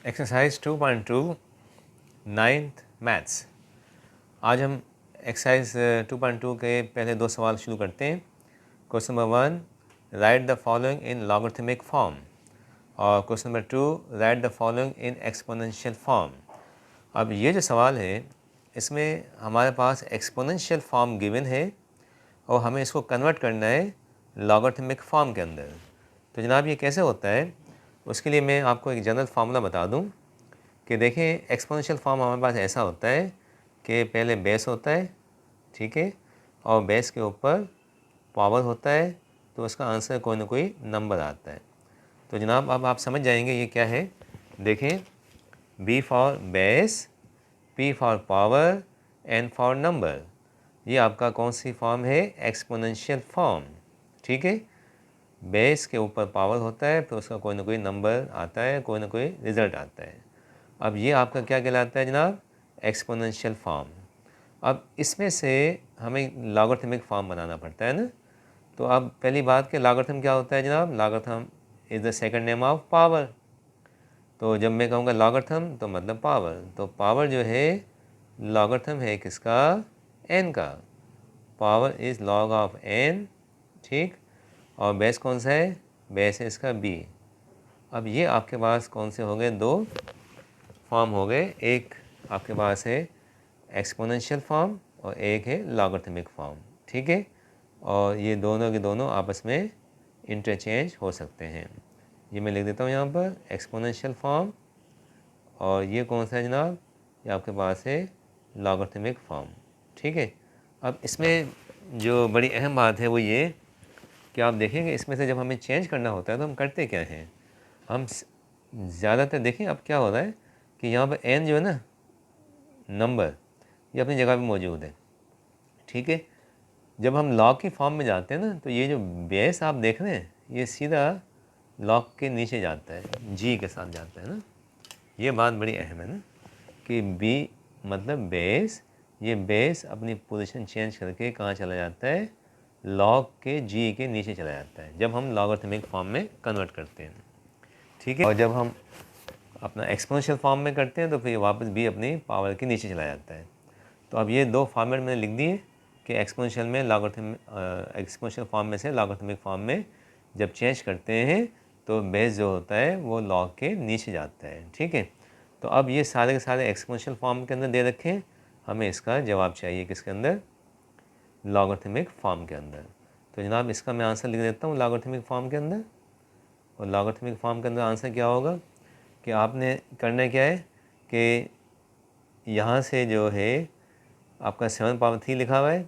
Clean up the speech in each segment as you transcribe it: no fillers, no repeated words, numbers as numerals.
Exercise 2.2 ninth maths. आज हम exercise 2.2 के पहले दो सवाल शुरू करते हैं। Question number 1, write the following in logarithmic form, और question number 2, write the following in exponential form. अब ये जो सवाल है इसमें हमारे पास एक्सपोनेंशियल फॉर्म गिवन है और हमें इसको कन्वर्ट करना है लॉगरिथमिक फॉर्म के अंदर। तो जनाब ये कैसे होता है, उसके लिए मैं आपको एक जनरल फार्मूला बता दूं कि देखें एक्सपोनेंशियल फॉर्म हमारे पास ऐसा होता है कि पहले बेस होता है, ठीक है, और बेस के ऊपर पावर होता है, तो उसका आंसर कोई ना कोई नंबर आता है। तो जनाब अब आप समझ जाएंगे ये क्या है। देखें, B for base, P for power, N for number, ये आपका कौन सी फॉर्म है? Exponential form. ठीक है, बेस के ऊपर पावर होता है, फिर उसका कोई ना कोई नंबर आता है, कोई ना कोई रिज़ल्ट आता है। अब ये आपका क्या कहलाता है जनाब? Exponential form. अब इसमें से हमें लॉगरिथमिक फॉर्म बनाना पड़ता है ना। तो अब पहली बात कि लॉगरिथम क्या होता है जनाब? Logarithm is the second name of power. तो जब मैं कहूँगा लॉगरिथम तो मतलब पावर, तो पावर जो है लॉगरिथम है किसका? एन का। Power is log of N, ठीक। और बेस कौन सा है? बेस है इसका बी। अब ये आपके पास कौन से हो गए? दो फॉर्म हो गए। एक आपके पास है एक्सपोनेंशियल फॉर्म और एक है लॉगरिथमिक फॉर्म, ठीक है। और ये दोनों के दोनों आपस में इंटरचेंज हो सकते हैं। ये मैं लिख देता हूँ यहाँ पर एक्सपोनेंशियल फॉर्म, और ये कौन सा है जनाब? ये आपके पास है लॉगरिथमिक फॉर्म, ठीक है। अब इसमें जो बड़ी अहम बात है वो ये कि आप देखेंगे इसमें से जब हमें चेंज करना होता है तो हम करते क्या हैं? हम ज़्यादातर देखें अब क्या हो रहा है कि यहाँ पर एन जो है ना, नंबर, ये अपनी जगह पे मौजूद है, ठीक है। जब हम लॉग की फॉर्म में जाते हैं ना, तो ये जो बेस आप देख रहे हैं ये सीधा लॉग के नीचे जाता है, जी के साथ जाता है ना। ये बात बड़ी अहम है ना कि बी मतलब बेस, ये बेस अपनी पोजीशन चेंज करके कहाँ चला जाता है? लॉग के जी के नीचे चला जाता है जब हम लॉगरिथमिक फॉर्म में कन्वर्ट करते हैं, ठीक है। और जब हम अपना एक्सपोनेंशियल फॉर्म में करते हैं तो फिर वापस बी अपनी पावर के नीचे चला जाता है। तो अब ये दो फॉर्मेट मैंने लिख दिए कि एक्सपोनेंशियल में एक्सपोनेंशियल फॉर्म में से लॉगरिथमिक फॉर्म में जब चेंज करते हैं तो बेस जो होता है वो लॉग के नीचे जाता है, ठीक है। तो अब ये सारे के सारे एक्सपोनेंशियल फॉर्म के अंदर दे रखे हैं, हमें इसका जवाब चाहिए किसके अंदर? लॉगरिथमिक फॉर्म के अंदर। तो जनाब इसका मैं आंसर लिख देता हूँ लॉगरिथमिक फॉर्म के अंदर। और लॉगरिथमिक फॉर्म के अंदर आंसर क्या होगा कि आपने करना क्या है कि यहाँ से जो है आपका 7 पावर 3 लिखा हुआ है,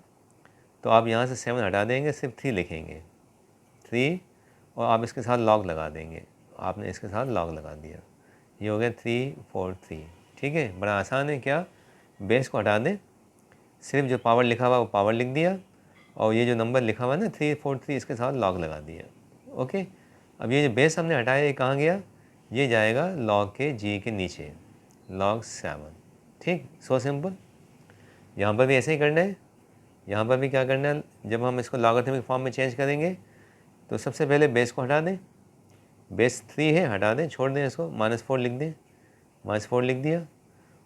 तो आप यहाँ से 7 हटा देंगे, सिर्फ 3 लिखेंगे, 3, और आप इसके साथ लॉग लगा देंगे। आपने इसके साथ लॉग लगा दिया, ये हो गया 3 4 3, ठीक है। बड़ा आसान है क्या? बेस को हटा दें, सिर्फ जो पावर लिखा हुआ वो पावर लिख दिया, और ये जो नंबर लिखा हुआ है ना 3 4 3, इसके साथ लॉग लगा दिया, ओके। अब ये जो बेस हमने हटाया ये कहाँ गया? ये जाएगा लॉग के जी के नीचे, log 7, ठीक। So simple. यहाँ पर भी ऐसे ही करना है, यहाँ पर भी क्या करना है, जब हम इसको लॉगरिथमिक फॉर्म में चेंज करेंगे तो सबसे पहले बेस को हटा दें। बेस 3 है, हटा दें, छोड़ दें इसको, -4 लिख दें, -4 लिख दिया।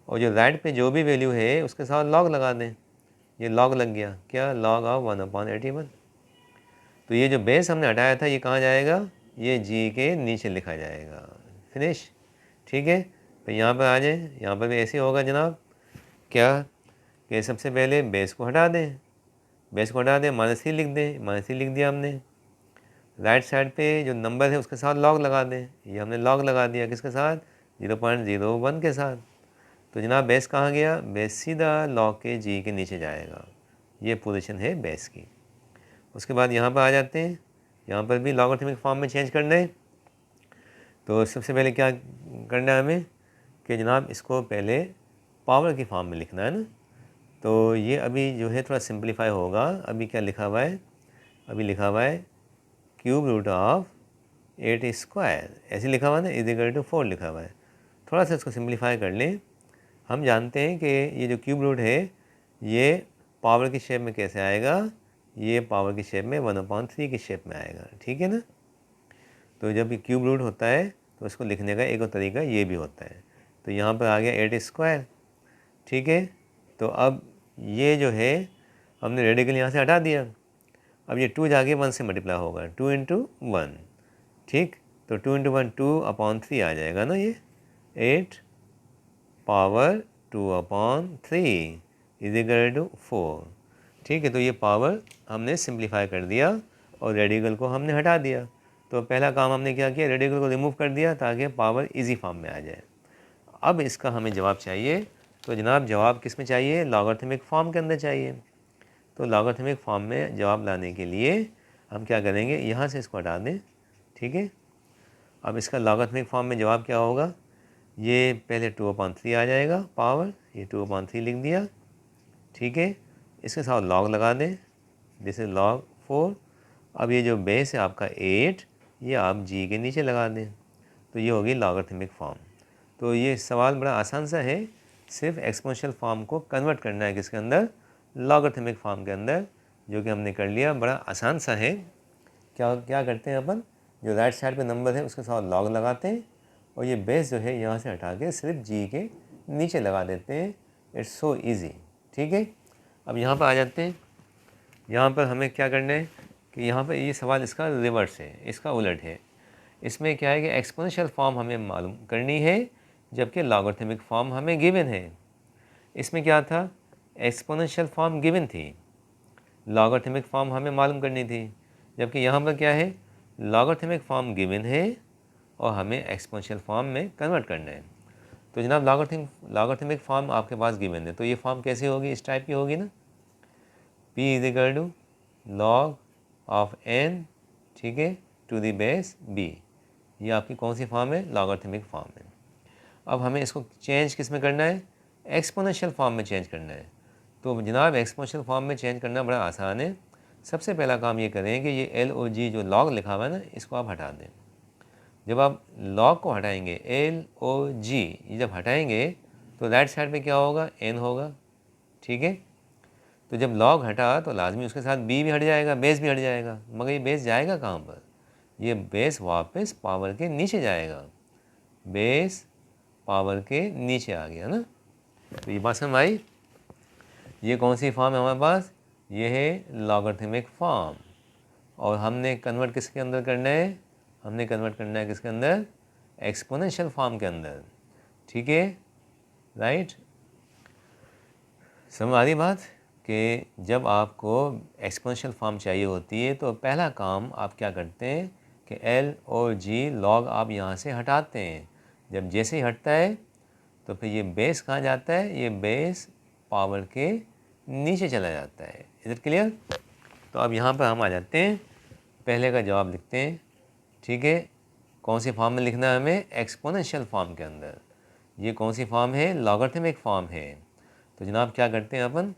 और जो राइट पे जो भी वैल्यू है उसके साथ लॉग लगा दें। ये लॉग लग गया, क्या? Log of 1/81। तो ये जो बेस हमने हटाया था ये कहाँ जाएगा? ये जी के नीचे लिखा जाएगा, फिनिश, ठीक है। तो यहाँ पर आ जाए, यहाँ पर भी ऐसे होगा जनाब, क्या कि सबसे पहले बेस को हटा दें, बेस को हटा दें, -3 लिख दें, -3 लिख दिया हमने। राइट साइड पे जो नंबर है उसके साथ लॉग लगा दें, ये हमने लॉग लगा दिया, किसके साथ? 0.01 के साथ। तो जनाब बेस कहाँ गया? बेस सीधा लॉग के जी के नीचे जाएगा, ये पोजीशन है बेस की। उसके बाद यहाँ पर आ जाते हैं, यहाँ पर भी लॉगरिथमिक फॉर्म में चेंज करना है। तो सबसे पहले क्या करना है हमें कि जनाब इसको पहले पावर की फॉर्म में लिखना है ना। तो ये अभी जो है थोड़ा सिंप्लीफाई होगा। अभी क्या लिखा हुआ है? अभी लिखा हुआ है क्यूब रूट ऑफ 8² ऐसे लिखा हुआ है ना, =4 लिखा हुआ है। थोड़ा सा इसको सिंप्लीफाई कर लें। हम जानते हैं कि ये जो क्यूब रूट है ये पावर की शेप में कैसे आएगा? ये पावर की शेप में 1/3 की शेप में आएगा, ठीक है ना। तो जब ये क्यूब रूट होता है तो उसको लिखने का एक और तरीका ये भी होता है। तो यहाँ पर आ गया 8 स्क्वायर, ठीक है। तो अब ये जो है हमने रेडिकल यहाँ से हटा दिया, अब ये 2 जाके 1 से मल्टीप्लाई होगा, 2 इंटू 1, ठीक। तो 2 इंटू 1 2/3 आ जाएगा ना, ये 8 पावर 2/3 इज इक्वल टू 4, ठीक है। तो ये पावर हमने सिंप्लीफाई कर दिया और रेडिकल को हमने हटा दिया। तो पहला काम हमने क्या किया, रेडिकल को रिमूव कर दिया ताकि पावर इजी फॉर्म में आ जाए। अब इसका हमें जवाब चाहिए, तो जनाब जवाब किस में चाहिए, लॉगरिथमिक फॉर्म के अंदर चाहिए। तो लॉगरिथमिक फॉर्म में जवाब लाने के लिए हम क्या करेंगे, यहाँ से इसको हटा दें, ठीक है। अब इसका लॉगरिथमिक फॉर्म में जवाब क्या होगा, ये पहले 2/3 आ जाएगा पावर, ये 2/3 लिख दिया, ठीक है। इसके साथ लॉग लगा दें, दिस इज log 4। अब ये जो बेस है आपका 8, ये आप जी के नीचे लगा दें, तो ये होगी लॉगरिथमिक फॉर्म। तो ये सवाल बड़ा आसान सा है, सिर्फ एक्सपोनेंशियल फॉर्म को कन्वर्ट करना है किसके अंदर, लॉगरिथमिक फॉर्म के अंदर, जो कि हमने कर लिया, बड़ा आसान सा है। क्या क्या करते हैं अपन, जो राइट साइड पे नंबर है उसके साथ लॉग लगाते हैं और ये बेस जो है यहाँ से हटा के सिर्फ जी के नीचे लगा देते हैं। इट्स सो ईजी, ठीक है। अब यहाँ पर आ जाते हैं, यहाँ पर हमें क्या करना है कि यहाँ पर ये सवाल इसका रिवर्स है, इसका उलट है। इसमें क्या है कि एक्सपोनेंशियल फॉर्म हमें मालूम करनी है जबकि लॉगरिथमिक फॉर्म हमें गिवन है। इसमें क्या था, एक्सपोनेंशियल फॉर्म गिवन थी, लॉगरिथमिक फॉर्म हमें मालूम करनी थी, जबकि यहाँ पर क्या है, लॉगरिथमिक फॉर्म गिवन है और हमें एक्सपोनेंशियल फॉर्म में कन्वर्ट करना है। तो जनाब लॉगरिथमिक फॉर्म आपके पास गिवन है, तो ये फॉर्म कैसी होगी, इस टाइप की होगी ना, p is equal to log of n, ठीक है, टू द बेस b। ये आपकी कौन सी फॉर्म है, लॉगरिथमिक फॉर्म है। अब हमें इसको चेंज किस में करना है, एक्सपोनेंशियल फॉर्म में चेंज करना है। तो जनाब एक्सपोनेंशियल फॉर्म में चेंज करना बड़ा आसान है। सबसे पहला काम ये करें कि ये LOG जो लॉग लिखा हुआ है ना, इसको आप हटा दें। जब आप लॉग को हटाएंगे, LOG ये जब हटाएंगे तो राइट साइड पे क्या होगा, n होगा, ठीक है। तो जब लॉग हटा तो लाजमी उसके साथ b भी हट जाएगा, बेस भी हट जाएगा, मगर ये बेस जाएगा कहाँ पर, ये बेस वापस पावर के नीचे जाएगा, बेस पावर के नीचे आ गया ना। तो ये बात समझ आई, ये कौन सी फॉर्म है हमारे पास, ये है लॉगरिथमिक फॉर्म। और हमने कन्वर्ट किसके अंदर करना है, हमने कन्वर्ट करना है किसके अंदर, एक्सपोनेंशियल फॉर्म के अंदर, ठीक है, राइट। समझ आ रही बात कि जब आपको एक्सपोनेंशियल फॉर्म चाहिए होती है तो पहला काम आप क्या करते हैं कि L और G लॉग आप यहाँ से हटाते हैं। जब जैसे ही हटता है तो फिर ये बेस कहाँ जाता है, ये बेस पावर के नीचे चला जाता है। Is it clear. तो अब यहाँ पर हम आ जाते हैं, पहले का जवाब लिखते हैं, ठीक है। कौन सी फॉर्म में लिखना है हमें, एक्सपोनेंशियल फॉर्म के अंदर। ये कौन सी फॉर्म है, लॉगरिथमिक फॉर्म है। तो जनाब क्या करते हैं अपन,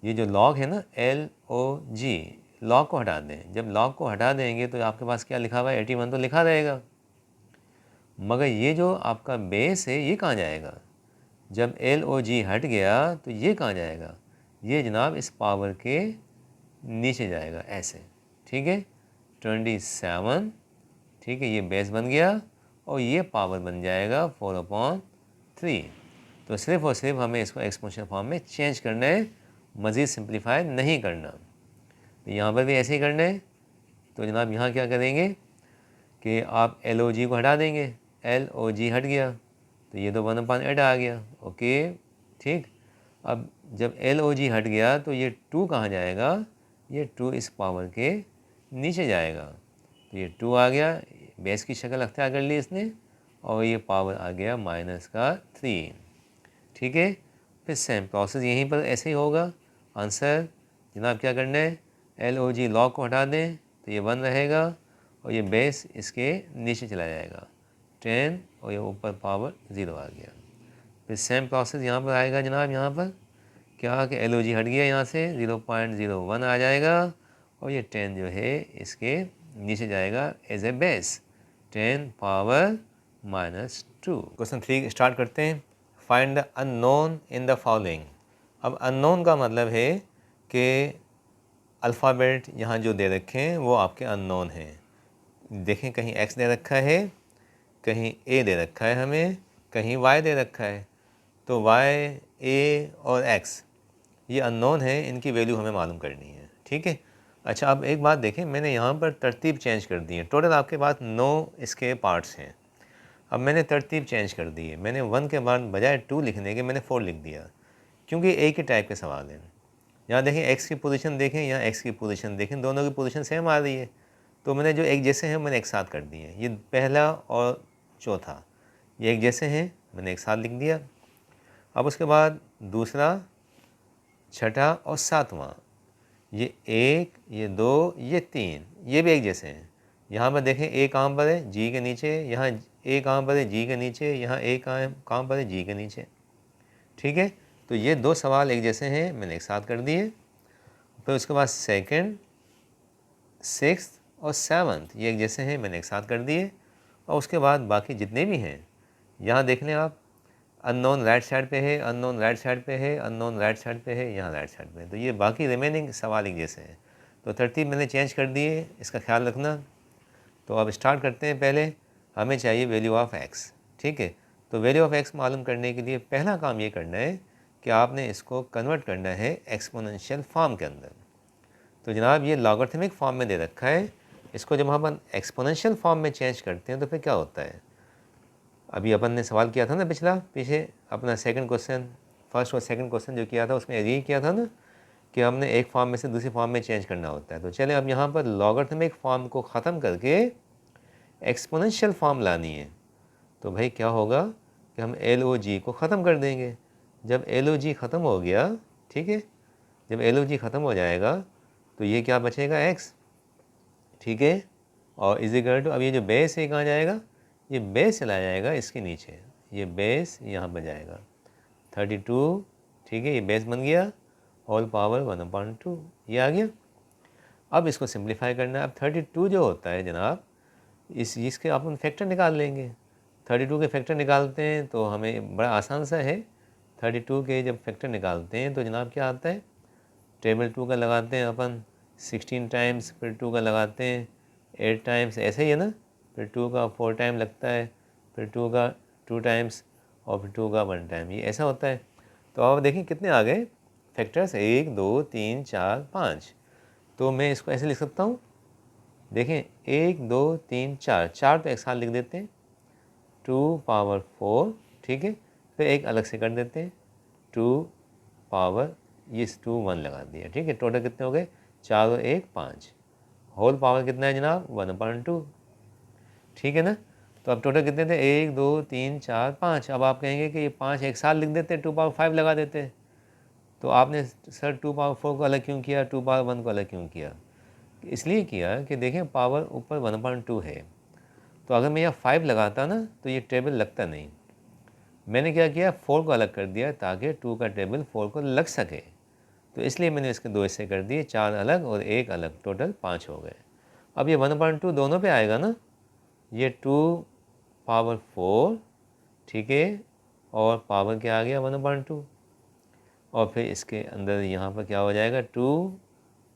ये जो लॉग है ना LOG, लॉग को हटा दें। जब लॉग को हटा देंगे तो आपके पास क्या लिखा हुआ है, 81 तो लिखा रहेगा, मगर ये जो आपका बेस है ये कहाँ जाएगा, जब LOG हट गया तो ये कहाँ जाएगा, ये जनाब इस पावर के नीचे जाएगा ऐसे, ठीक है, 27, ठीक है, ये बेस बन गया और ये पावर बन जाएगा 4/3। तो सिर्फ और सिर्फ हमें इसको एक्सपोनेंशियल फॉर्म में चेंज करना है, मज़ीद सिंप्लीफाई नहीं करना। तो यहाँ पर भी ऐसे ही करना है। तो जनाब यहाँ क्या करेंगे कि आप LOG को हटा देंगे, LOG हट गया तो ये तो 1/8 आ गया, ओके, ठीक। अब जब LOG हट गया तो ये 2 कहाँ जाएगा, ये 2 इस पावर के नीचे जाएगा, तो ये 2 आ गया, बेस की शक्ल अख्तियार कर ली इसने, और ये पावर आ गया -3, ठीक है। फिर सेम प्रोसेस यहीं पर ऐसे ही होगा। आंसर जनाब क्या करना है, LOG लॉग को हटा दें तो ये 1 रहेगा और ये बेस इसके नीचे चला जाएगा 10 और ये ऊपर पावर 0 आ गया। फिर सेम प्रोसेस यहाँ पर आएगा जनाब, यहाँ पर क्या कि LOG हट गया, यहाँ से 0.01 आ जाएगा और ये 10 जो है इसके नीचे जाएगा as a base, 10 power -2। Question 3 start करते हैं। Find the unknown in the following. अब अननोन का मतलब है कि अल्फ़ाबेट यहाँ जो दे रखे हैं वो आपके अननोन हैं। देखें कहीं x दे रखा है, कहीं a दे रखा है हमें, कहीं y दे रखा है। तो y, a और x ये अननोन है, इनकी वैल्यू हमें मालूम करनी है। ठीक है। अच्छा, अब एक बात देखें, मैंने यहाँ पर तरतीब चेंज कर दी है। टोटल आपके पास 9 इसके पार्ट्स हैं। अब मैंने तरतीब चेंज कर दी है। मैंने 1 के बाद बजाय 2 लिखने के मैंने 4 लिख दिया, क्योंकि एक ही टाइप के सवाल हैं। यहाँ देखें x की पोजीशन देखें, यहाँ x की पोजीशन देखें, दोनों की पोजीशन सेम आ रही है। तो मैंने जो एक जैसे हैं मैंने एक साथ कर दिए। ये पहला और चौथा ये एक जैसे हैं, मैंने एक साथ लिख दिया। अब उसके बाद दूसरा, छठा और सातवां, ये 1, ये 2, ये 3, ये भी एक जैसे हैं। यहाँ पर देखें a कहाँ पर है, g के नीचे। यहाँ a कहाँ पर है, g के नीचे। यहाँ a कहाँ पर है, g के नीचे। ठीक है। तो ये 2 सवाल एक जैसे हैं, मैंने एक साथ कर दिए। फिर उसके बाद सेकंड, सिक्स्थ और सेवन्थ ये एक जैसे हैं, मैंने एक साथ कर दिए। और उसके बाद बाकी जितने भी हैं, यहाँ देख लें आप, अननोन राइट साइड पे है, अननोन राइट साइड पे है, अननोन राइट साइड पे है, यहाँ राइट साइड पे है। तो ये बाकी रिमेनिंग सवाल एक जैसे हैं। तो तरतीब मैंने चेंज कर दी है, इसका ख्याल रखना। तो अब स्टार्ट करते हैं। पहले हमें चाहिए वैल्यू ऑफ x। ठीक है। तो वैल्यू ऑफ x मालूम करने के लिए पहला काम ये करना है कि आपने इसको कन्वर्ट करना है एक्सपोनेंशियल फॉर्म के अंदर। तो जनाब ये लॉगरिथमिक फॉर्म में दे रखा है, इसको जब हम एक्सपोनेंशियल फॉर्म में चेंज करते हैं तो फिर क्या होता है। अभी अपन ने सवाल किया था ना पीछे अपना सेकंड क्वेश्चन, फर्स्ट और सेकंड क्वेश्चन जो किया था उसमें यही किया था ना कि हमने एक फॉर्म में से दूसरी फॉर्म में चेंज करना होता है। तो चले अब यहाँ पर लॉगरिथमिक फॉर्म को ख़त्म करके एक्सपोनेंशियल फॉर्म लानी है। तो भाई क्या होगा कि हम LOG को ख़त्म कर देंगे। जब LOG ख़त्म हो गया, ठीक है, जब LOG ख़त्म हो जाएगा तो ये क्या बचेगा, x। ठीक है। और इज इक्वल टू, अब ये जो बेस है कहाँ जाएगा, ये बेस चला जाएगा इसके नीचे, ये बेस यहाँ पर जाएगा 32। ठीक है, ये बेस बन गया, होल पावर 1/2 ये आ गया। अब इसको सिंप्लीफाई करना है। अब 32 जो होता है जनाब, इसके अपन फैक्टर निकाल लेंगे। 32 के फैक्टर निकालते हैं तो हमें बड़ा आसान सा है। 32 के जब फैक्टर निकालते हैं तो जनाब क्या आता है, टेबल 2 का लगाते हैं अपन 16 टाइम्स, फिर 2 का लगाते हैं 8 टाइम्स, ऐसे ही है ना। फिर 2 का 4 टाइम लगता है, फिर 2 का 2 टाइम्स और फिर 2 का 1 टाइम, ये ऐसा होता है। तो अब देखिए कितने आ गए फैक्टर्स, 1 2 3 4 5। तो मैं इसको ऐसे लिख सकता हूँ, देखें 1 2 3 4, 4 तो एक साथ लिख देते हैं, 2 पावर 4। ठीक है, फिर एक अलग से कर देते हैं, 2 पावर, ये 2 1 लगा दिया। ठीक है, टोटल कितने हो गए, 4 और 1 5, होल पावर कितना है जनाब 1/2। ठीक है ना। तो अब टोटल कितने थे, 1 2 3 4 5। अब आप कहेंगे कि ये 5 एक साथ लिख देते, 2 पावर 5 लगा देते। तो आपने सर 2 पावर 4 को अलग क्यों किया, 2 पावर 1 को अलग क्यों किया। इसलिए किया कि देखें पावर ऊपर 1/2 है, तो अगर मैं यहाँ 5 लगाता ना तो ये टेबल लगता नहीं। मैंने क्या किया, 4 को अलग कर दिया ताकि 2 का टेबल 4 को लग सके। तो इसलिए मैंने इसके 2 हिस्से कर दिए, 4 अलग और 1 अलग, टोटल 5 हो गए। अब ये 1/2 दोनों पे आएगा ना, ये 2 पावर 4, ठीक है, और पावर क्या आ गया 1/2, और फिर इसके अंदर यहाँ पर क्या हो जाएगा, 2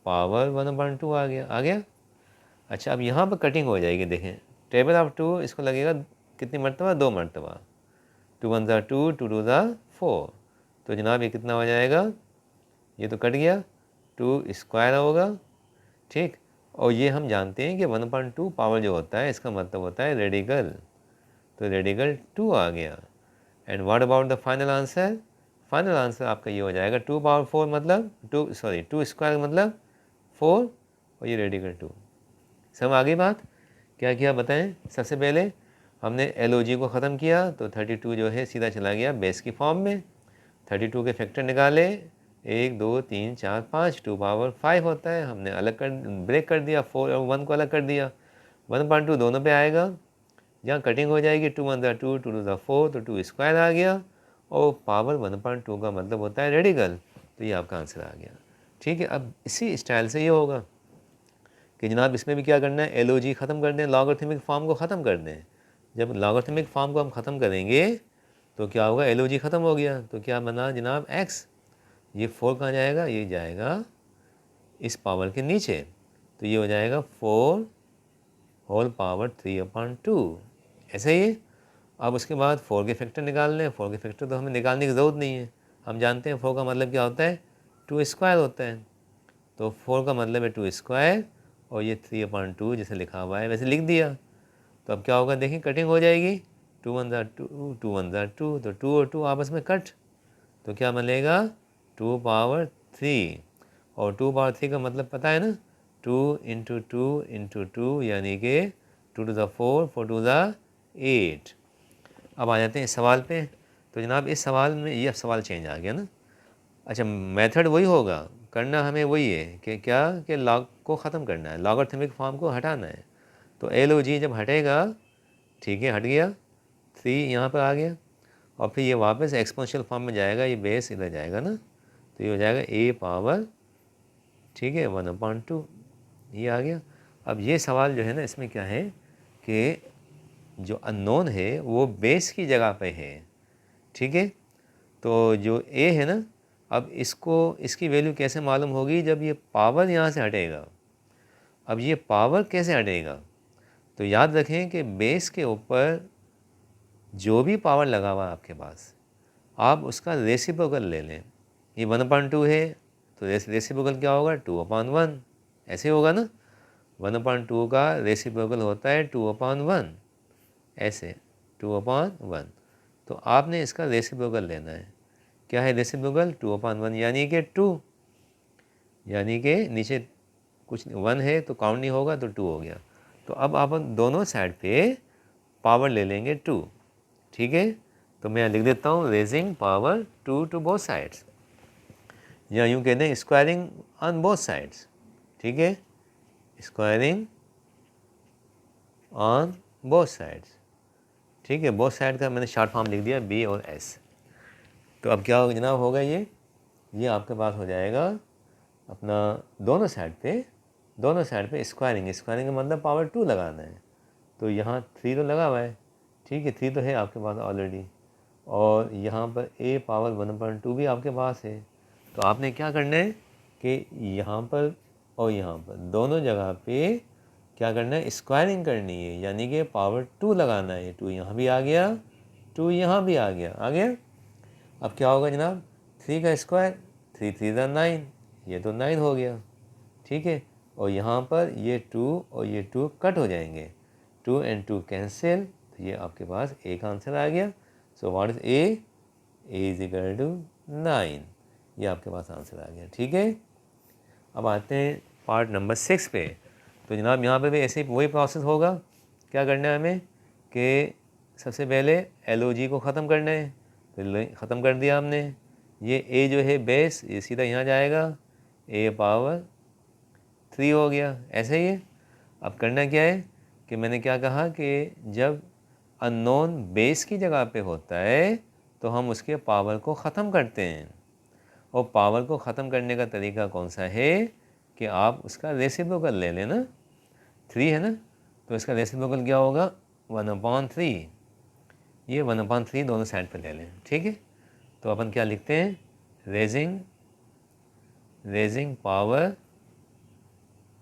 पावर 1/2 आ गया। अच्छा, अब यहाँ पर कटिंग हो जाएगी। देखें टेबल ऑफ 2 इसको लगेगा कितनी मरतबा, 2 मरतबा, 2 1 2, 2 2 4। तो जनाब ये कितना हो जाएगा, ये तो कट गया, 2 स्क्वायर होगा। ठीक, और ये हम जानते हैं कि 1/2 पावर जो होता है इसका मतलब होता है रेडिकल। तो रेडिकल 2 आ गया। And what about the final answer, final answer आपका ये हो जाएगा 2 पावर 4 मतलब 2 स्क्वायर मतलब 4, और ये रेडिकल 2। सब आगे बात क्या किया बताएं। सबसे पहले हमने LOG को ख़त्म किया तो 32 जो है सीधा चला गया बेस की फॉर्म में। 32 के फैक्टर निकाले, 1 2 3 4 5, 2 पावर 5 होता है, हमने अलग कर ब्रेक कर दिया, 4 और 1 को अलग कर दिया। 1/2 दोनों पे आएगा, जहाँ कटिंग हो जाएगी 2 1 2, 2 2 4, तो 2 स्क्वायर आ गया, और पावर 1/2 का मतलब होता है रेडिकल। तो ये आपका आंसर आ गया। ठीक है, अब इसी स्टाइल से ये होगा कि जनाब इसमें भी क्या करना है, LOG ख़त्म कर दें, लॉगरिथमिक फॉर्म को ख़त्म कर दें। जब लॉगरिथमिक फॉर्म को हम ख़त्म करेंगे तो क्या होगा, LOG ख़त्म हो गया तो क्या बना जनाब x। ये 4 कहाँ जाएगा, ये जाएगा इस पावर के नीचे, तो ये हो जाएगा 4 होल पावर 3/2। ऐसा ही है। अब उसके बाद 4 के फैक्टर निकालने हैं। 4 के फैक्टर तो हमें निकालने की ज़रूरत नहीं है, हम जानते हैं 4 का मतलब क्या होता है, 2 स्क्वायर होता है। तो 4 का मतलब है 2 स्क्वायर, और ये 3/2 जैसे लिखा हुआ है वैसे लिख दिया। तो अब क्या होगा, देखिए कटिंग हो जाएगी, 2 1 ज़ा 2, 2 1 ज़ा 2, तो 2 और 2 आपस में कट, तो क्या बनेगा 2 पावर 3। और 2 पावर 3 का मतलब पता है ना, 2 इंटू 2 इंटू 2 यानी कि 2 टू द 4, 4 टू द 8। अब आ जाते हैं इस सवाल पे। तो जनाब इस सवाल में ये सवाल चेंज आ गया ना। अच्छा, मेथड वही होगा, करना हमें वही है कि क्या, कि लॉग को ख़त्म करना है, लॉगरिथमिक फॉर्म को हटाना है। तो एल ओ जी जब हटेगा, ठीक है, हट गया, 3 यहाँ पर आ गया, और फिर ये वापस एक्सपोनेंशियल फॉर्म में जाएगा, ये बेस इधर जाएगा ना, तो ये हो जाएगा ए पावर, ठीक है, 1/2, ये आ गया। अब ये सवाल जो है ना, इसमें क्या है कि जो अननोन है वो बेस की जगह पे है, ठीक है। तो जो ए है ना, अब इसको, इसकी वैल्यू कैसे मालूम होगी, जब ये पावर यहाँ से हटेगा। अब ये पावर कैसे हटेगा, तो याद रखें कि बेस के ऊपर जो भी पावर लगा हुआ है आपके पास, आप उसका रेसिप्रोकल ले लें। ये 1/2 है, तो रेसिप्रोकल क्या होगा, 2/1, ऐसे होगा ना। 1/2 का रेसिप्रोकल होता है 2/1, ऐसे 2/1। तो आपने इसका रेसिप्रोकल लेना है। क्या है रेसिप्रोकल, 2/1 यानी कि 2, यानी कि नीचे कुछ 1 है तो काउंट नहीं होगा, तो 2 हो गया। तो अब आप दोनों साइड पे पावर ले लेंगे 2, ठीक है। तो मैं लिख देता हूँ raising power 2 to both sides, या यूँ कहते हैं स्क्वायरिंग ऑन बोथ साइड्स, ठीक है, स्क्वायरिंग ऑन बोथ साइड्स, ठीक है। बोथ साइड का मैंने शॉर्ट फॉर्म लिख दिया बी और एस। तो अब क्या होगा जनाब, होगा ये आपके पास हो जाएगा अपना दोनों साइड पे स्क्वायरिंग। स्क्वायरिंग का मतलब पावर 2 लगाना है। तो यहाँ 3 तो लगा हुआ है, ठीक है, 3 तो है आपके पास ऑलरेडी, और यहाँ पर ए पावर 1/2 भी आपके पास है। तो आपने क्या करना है कि यहाँ पर और यहाँ पर दोनों जगह पे क्या करना है, स्क्वायरिंग करनी है, यानी कि पावर 2 लगाना है। 2 यहाँ भी आ गया, 2 यहाँ भी आ गया। अब क्या होगा जनाब, 3 का स्क्वायर, 3 3 ज़ा 9, ये तो 9 हो गया, ठीक है। और यहाँ पर ये 2 और ये 2 कट हो जाएंगे, 2 एंड 2 कैंसिल, तो ये आपके पास ए का आंसर आ गया। So what is a is equal to 9, ये आपके पास आंसर आ गया, ठीक है। अब आते हैं पार्ट नंबर 6 पे। तो जनाब यहाँ पे भी ऐसे ही वही प्रोसेस होगा। क्या करना है हमें कि सबसे पहले एल को ख़त्म करना है, तो ख़त्म कर दिया हमने। ये ए जो है बेस, ये सीधा यहाँ जाएगा, ए पावर 3 हो गया, ऐसे ही है। अब करना क्या है कि मैंने क्या कहा कि जब अननोन बेस की जगह पे होता है तो हम उसके पावर को ख़त्म करते हैं। और पावर को ख़त्म करने का तरीका कौन सा है कि आप उसका रेसिप्रोकल ले लें ना, 3 है ना, तो इसका रेसिप्रोकल क्या होगा, 1/3। ये 1/3 दोनों साइड पे ले लें, ठीक है। तो अपन क्या लिखते हैं, raising power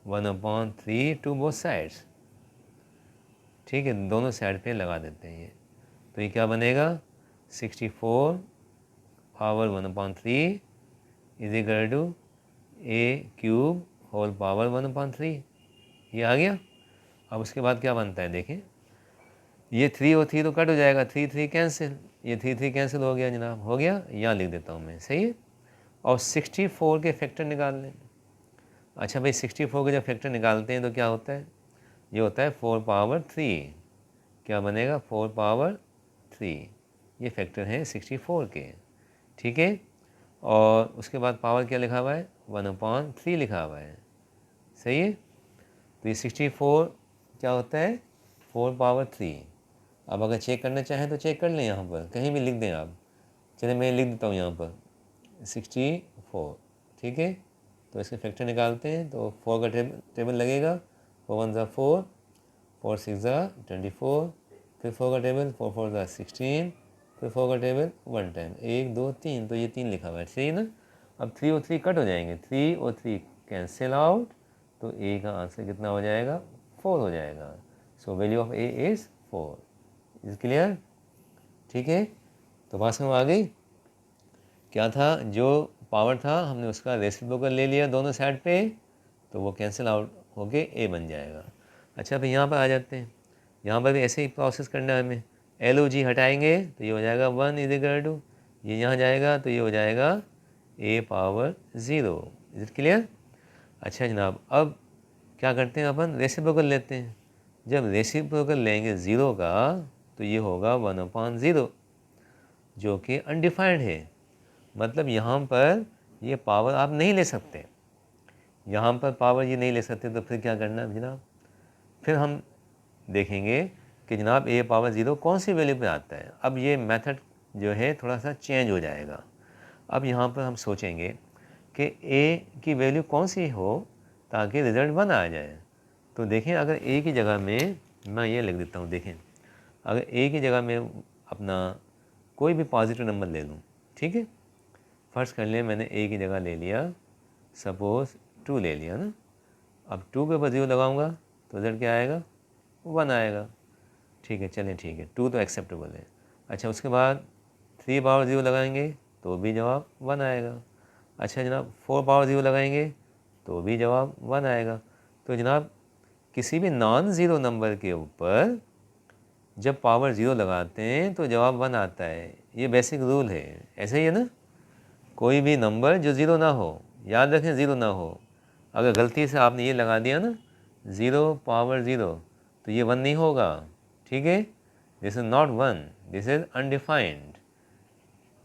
1/3 to both sides, ठीक है, दोनों साइड पे लगा देते हैं ये। तो ये क्या बनेगा, 64 power 1/3 is equal to a cube whole power 1/3, ये आ गया। अब उसके बाद क्या बनता है, देखें, ये 3 और 3 तो कट हो जाएगा, 3 3 कैंसिल, ये 3 3 कैंसिल हो गया जनाब, हो गया, यहाँ लिख देता हूँ मैं, सही है। और 64 के फैक्टर निकाल लें। अच्छा भाई, 64 के जब फैक्टर निकालते हैं तो क्या होता है, ये होता है 4 पावर 3, क्या बनेगा 4 पावर 3, ये फैक्टर हैं 64 के, ठीक है। और उसके बाद पावर क्या लिखा हुआ है, 1/3 लिखा हुआ है, सही है। तो ये 64 क्या होता है, 4 पावर 3। अब अगर चेक करना चाहें तो चेक कर लें, यहाँ पर कहीं भी लिख दें आप। चलिए मैं लिख देता हूँ यहाँ पर 64, ठीक है। तो इसके फैक्टर निकालते हैं, तो 4 का टेबल लगेगा, 4 1 ज़ा 4, 4 6 ज़ा 24, फिर 4 का टेबल, 4 4 ज़ा 16, फिर 4 का टेबल 1 टाइम, 1 2 3, तो ये 3 लिखा हुआ है, सही ना। अब 3 और 3 कट हो जाएंगे, 3 और 3 कैंसिल आउट, तो ए का आंसर कितना हो जाएगा, 4 हो जाएगा। So value of A is 4। Is clear? ठीक है, तो बात समझ आ गई? क्या था, जो पावर था हमने उसका रेसिप्रोकल ले लिया दोनों साइड पे, तो वो कैंसिल आउट होके ए बन जाएगा। अच्छा, फिर यहाँ पर आ जाते हैं। यहाँ पर भी ऐसे ही प्रोसेस करना है हमें। एल ओ जी हटाएंगे तो ये हो जाएगा 1 इज इक्वल टू, ये यहाँ जाएगा तो ये हो जाएगा ए पावर 0। Is it clear? अच्छा जनाब, अब क्या करते हैं, अपन रेसिप्रोकल लेते हैं। जब रेसिप्रोकल लेंगे 0 का तो ये होगा 1/0, जो कि अनडिफाइंड है। मतलब यहाँ पर ये पावर आप नहीं ले सकते, यहाँ पर पावर ये नहीं ले सकते, तो फिर क्या करना है जनाब? फिर हम देखेंगे कि जनाब ए पावर 0 कौन सी वैल्यू पे आता है। अब ये मेथड जो है थोड़ा सा चेंज हो जाएगा। अब यहाँ पर हम सोचेंगे कि ए की वैल्यू कौन सी हो ताकि रिज़ल्ट 1 आ जाए। तो देखें, अगर ए की जगह में मैं ये लिख देता हूँ, देखें अगर ए की जगह में अपना कोई भी पॉजिटिव नंबर ले लूँ, ठीक है, फर्ज कर लें मैंने ए की जगह ले लिया, सपोज़ 2 ले लिया ना। अब 2 के ऊपर 0 लगाऊंगा तो रिजल्ट क्या आएगा? 1 आएगा। ठीक है, चलें ठीक है, 2 तो एक्सेप्टेबल है। अच्छा, उसके बाद 3 पावर 0 लगाएंगे तो भी जवाब 1 आएगा। अच्छा जनाब, 4 पावर 0 लगाएंगे तो भी जवाब 1 आएगा। तो जनाब, किसी भी नॉन ज़ीरो नंबर के ऊपर जब पावर 0 लगाते हैं तो जवाब 1 आता है। ये बेसिक रूल है, ऐसे ही है ना। कोई भी नंबर जो 0 ना हो, याद रखें 0 ना हो। अगर गलती से आपने ये लगा दिया ना 0 पावर 0, तो ये 1 नहीं होगा, ठीक है। This is not 1, this is undefined.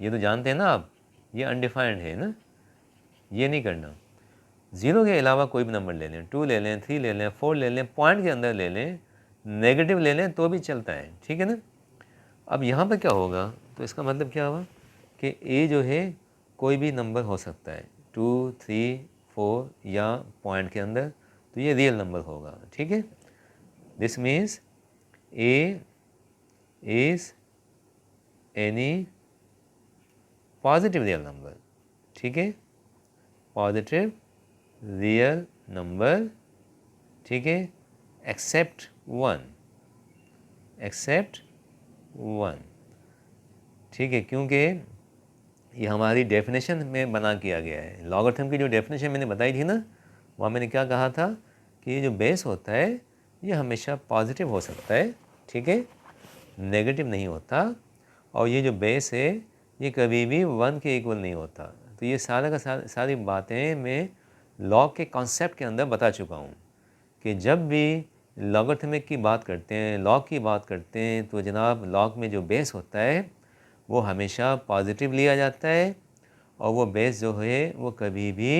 ये तो जानते हैं ना आप, ये अनडिफाइंड है ना, ये नहीं करना। 0 के अलावा कोई भी नंबर ले लें, 2 ले लें, 3 ले लें, 4 ले लें, पॉइंट के अंदर ले लें, नेगेटिव ले लें तो भी चलता है, ठीक है ना। अब यहाँ पर क्या होगा, तो इसका मतलब क्या हुआ कि ए जो है कोई भी नंबर हो सकता है, 2, 3, 4 या पॉइंट के अंदर, तो ये रियल नंबर होगा, ठीक है। This means A is any positive real number, ठीक है, पॉजिटिव रियल नंबर, ठीक है, एक्सेप्ट 1, एक्सेप्ट 1, ठीक है। क्योंकि ये हमारी डेफिनेशन में बना किया गया है। लॉगरिथम की जो डेफिनेशन मैंने बताई थी ना, वहाँ मैंने क्या कहा था कि ये जो बेस होता है ये हमेशा पॉजिटिव हो सकता है, ठीक है, नेगेटिव नहीं होता। और ये जो बेस है ये कभी भी 1 के इक्वल नहीं होता। तो ये सारा का सारी बातें मैं लॉग के कॉन्सेप्ट के अंदर बता चुका हूँ कि जब भी लॉगरिथमिक की बात करते हैं, लॉग की बात करते हैं, तो जनाब लॉग में जो बेस होता है वो हमेशा पॉजिटिव लिया जाता है। और वो बेस जो है वो कभी भी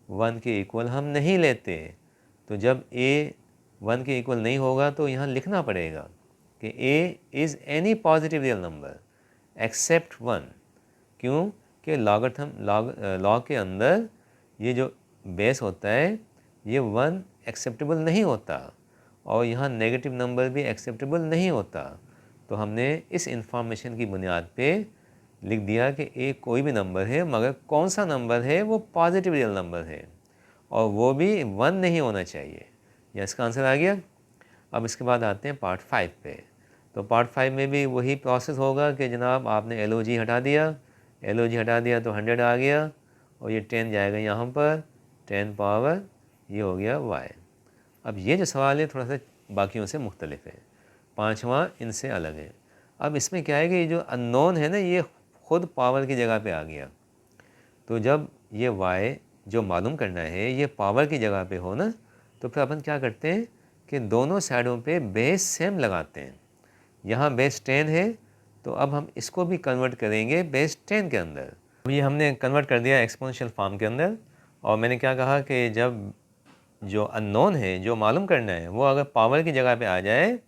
1 के इक्वल हम नहीं लेते। तो जब ए 1 के इक्वल नहीं होगा तो यहाँ लिखना पड़ेगा कि A is any positive real number except 1। क्यों कि लॉगरिथम लॉग के अंदर ये जो बेस होता है ये 1 एक्सेप्टेबल नहीं होता और यहाँ नेगेटिव नंबर भी एक्सेप्टेबल नहीं होता। तो हमने इस इंफॉर्मेशन की बुनियाद पे लिख दिया कि ए कोई भी नंबर है, मगर कौन सा नंबर है वो पॉजिटिव रियल नंबर है और वो भी 1 नहीं होना चाहिए। या इसका आंसर आ गया। अब इसके बाद आते हैं पार्ट 5 पे। तो पार्ट 5 में भी वही प्रोसेस होगा कि जनाब आपने एल हटा दिया, एल हटा दिया तो 100 आ गया और ये 10 जाएगा यहाँ पर, 10 पावर ये हो गया y। अब ये जो सवाल है थोड़ा सा बाकियों से मुख्तलिफ है, 5वां इनसे अलग है। अब इसमें क्या है कि ये जो अननोन है ना ये खुद पावर की जगह पे आ गया। तो जब ये y जो मालूम करना है ये पावर की जगह पे हो ना, तो फिर अपन क्या करते हैं कि दोनों साइडों पे बेस सेम लगाते हैं। यहाँ बेस 10 है तो अब हम इसको भी कन्वर्ट करेंगे बेस 10 के अंदर। अब ये हमने कन्वर्ट कर दिया एक्सपोनेंशियल फॉर्म के अंदर। और मैंने क्या कहा कि जब जो अननोन है जो मालूम करना है वो अगर पावर की जगह पे आ जाए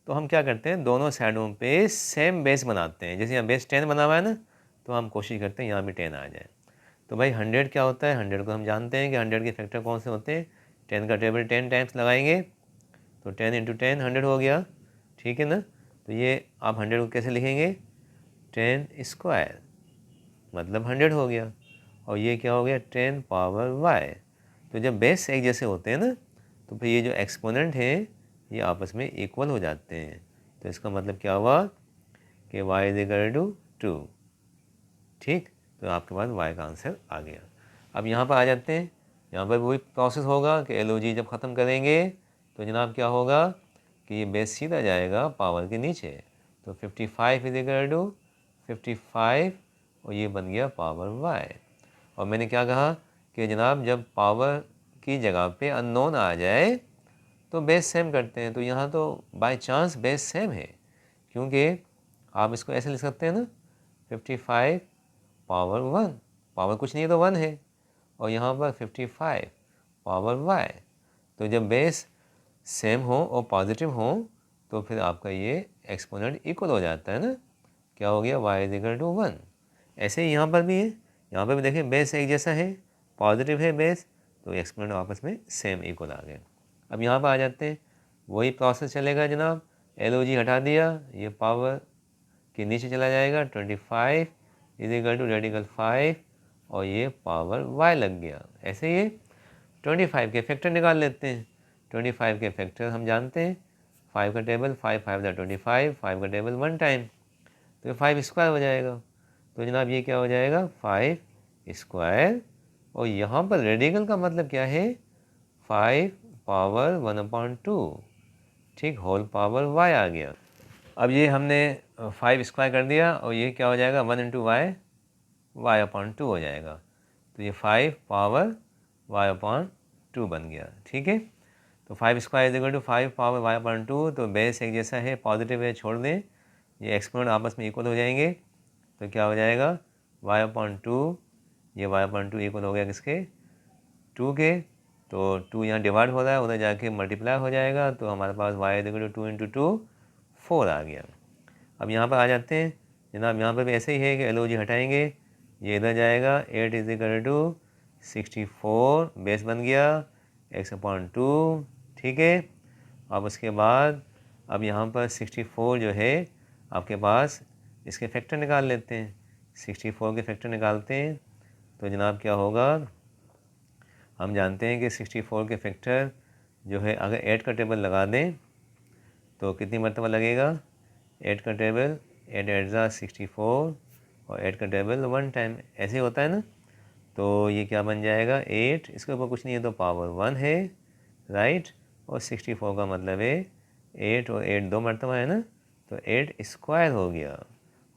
तो हम क्या करते हैं दोनों साइडों पे सेम बेस बनाते हैं। जैसे यहाँ बेस 10 बना हुआ है ना, तो हम कोशिश करते हैं यहाँ भी 10 आ जाए। तो भाई 100 क्या होता है, 100 को हम जानते हैं कि 100 के फैक्टर कौन से होते हैं। 10 का टेबल 10 टाइम्स लगाएंगे तो 10 × 10 100 हो गया, ठीक है ना। तो ये आप 100 को कैसे लिखेंगे, 10 स्क्वायर मतलब 100 हो गया। और ये क्या हो गया, 10 पावर y। तो जब बेस एक जैसे होते हैं ना तो फिर ये जो एक्सपोनेंट हैं ये आपस में इक्वल हो जाते हैं। तो इसका मतलब क्या हुआ कि y इज इक्वल टू 2। ठीक, तो आपके पास y का आंसर आ गया। अब यहाँ पर आ जाते हैं, यहाँ पर वही प्रोसेस होगा कि LOG जब ख़त्म करेंगे तो जनाब क्या होगा कि ये बेस सीधा जाएगा पावर के नीचे। तो 55 इज इक्वल टू 55 और ये बन गया पावर y। और मैंने क्या कहा कि जनाब जब पावर की जगह पे अननोन आ जाए तो बेस सेम करते हैं। तो यहाँ तो बाय चांस बेस सेम है, क्योंकि आप इसको ऐसे लिख सकते हैं ना, 55 पावर 1, पावर कुछ नहीं है तो 1 है, और यहाँ पर 55 पावर y। तो जब बेस सेम हो और पॉजिटिव हो तो फिर आपका ये एक्सपोनेंट इक्वल हो जाता है ना, क्या हो गया y इज इक्वल टू 1। ऐसे ही यहाँ पर भी है, यहाँ पर भी देखें बेस एक जैसा है, पॉजिटिव है बेस, तो एक्सपोनेंट आपस में सेम इक्वल आ गए। अब यहाँ पर आ जाते हैं, वही प्रोसेस चलेगा जनाब, LOG हटा दिया, ये पावर के नीचे चला जाएगा, 25 इज इक्वल टू रेडिकल 5 और ये पावर y लग गया। ऐसे ये 25 के फैक्टर निकाल लेते हैं। 25 के फैक्टर हम जानते हैं, 5 का टेबल 5 5 25, 5 का टेबल 1 टाइम, तो 5 स्क्वायर हो जाएगा। तो जनाब ये क्या हो जाएगा 5 स्क्वायर, और यहाँ पर रेडिकल का मतलब क्या है 5 पावर 1/2, ठीक, होल पावर y आ गया। अब ये हमने 5 स्क्वायर कर दिया और ये क्या हो जाएगा 1 इंटू वाई, y/2 हो जाएगा। तो ये 5 पावर y/2 बन गया। ठीक है, तो 5 square is equal to 5 power y/2, तो बेस एक जैसा है, पॉजिटिव है, छोड़ दें, ये एक्सपोनेंट आपस में इक्वल हो जाएंगे। तो क्या हो जाएगा y/2, ये y/2 इक्वल हो गया किसके 2 के, तो 2 यहाँ डिवाइड हो रहा है, उधर जाके मल्टीप्लाई हो जाएगा, तो हमारे पास y is equal to 2 into 2 4 आ गया। अब यहाँ पर आ जाते हैं जनाब, यहाँ पर भी ऐसे ही है कि LOG हटाएंगे, ये इधर जाएगा, 8 इज इक्वल टू 64 बेस बन गया x/2। ठीक है, अब उसके बाद अब यहाँ पर 64 जो है आपके पास, इसके फैक्टर निकाल लेते हैं। 64 के फैक्टर निकालते हैं तो जनाब क्या होगा, हम जानते हैं कि 64 के फैक्टर जो है, अगर 8 का टेबल लगा दें तो कितनी मरतबा लगेगा, 8 का टेबल 8 8 64 और 8 का टेबल 1 टाइम, ऐसे होता है ना। तो ये क्या बन जाएगा 8, इसके ऊपर कुछ नहीं है तो पावर 1 है, राइट, और 64 का मतलब है 8 और 8 दो मरतबा है ना, तो 8 स्क्वायर हो गया,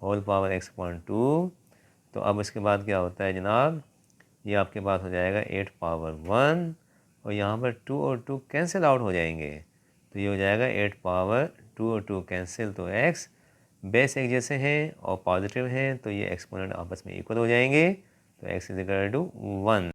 होल पावर x/2। तो अब इसके बाद क्या होता है जनाब, ये आपके पास हो जाएगा 8 पावर 1, और यहाँ पर 2 और 2 कैंसिल आउट हो जाएंगे, तो ये हो जाएगा 8 पावर 2 और 2 कैंसिल, तो x बेस एक जैसे हैं और पॉजिटिव हैं, तो ये एक्सपोनेंट आपस में इक्वल हो जाएंगे, तो x इज इक्वल टू 1।